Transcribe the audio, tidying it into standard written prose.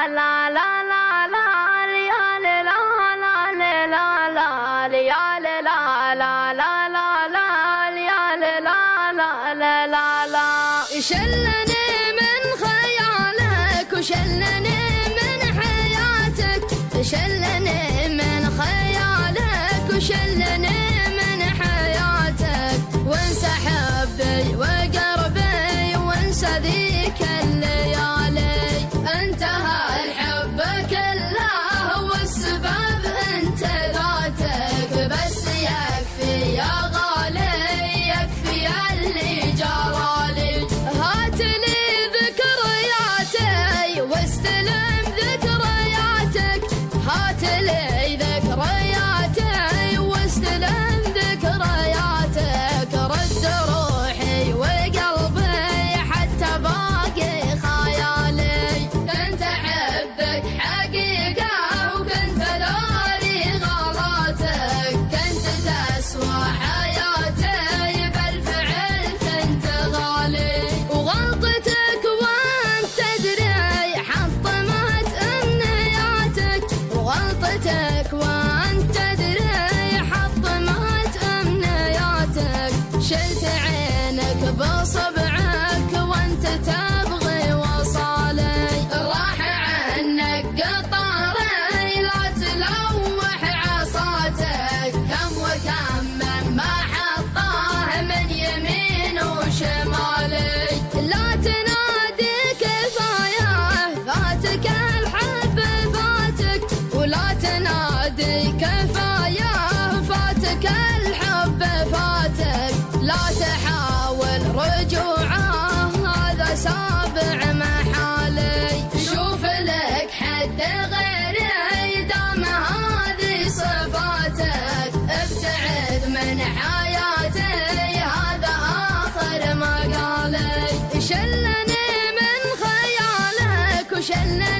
لا لا لا لا يا لا لا لا لا يا لا لا لا لا لا يا لا لا لا لا لا. شلني من خيالك وشلني من حياتك، شلني من خيالك وشلني من حياتك، وانسى حبي وقربي وانسى ذيك الليالي. انتهى الحب كله والسبب انت ذاتك، بس يكفي يا غالي يكفي اللي جرالي. هات لي ذكرياتي واستلم ذكرياتك، هات لي ذكرياتي واستلم ذكرياتك، رد روحي وقلبي حتى باقي خيالي. كنت احبك حقيقة وكنت داري غلطك، كنت تسوى حياتي بالفعل كنت غالي، وغلطتك وانت تدري حطمت امنياتك، وغلطتك وانت تدري حطمت امنياتك. شلت عينك بصبعك وانت تبغي وصالي، راح عنك قطاري لا تلوح عصاتك، كم وكم من ما حطاه من يمين وشمالي. لا تنادي كفايه فاتك الحب فاتك، ولا تنادي كفايه فاتك الحب فاتك، لا تحاول رجوعه هذا سابع محالي. شوف لك حد غيري دام هذه صفاتك، ابتعد من حياتي هذا آخر مقالي. شلني من خيالك وشلني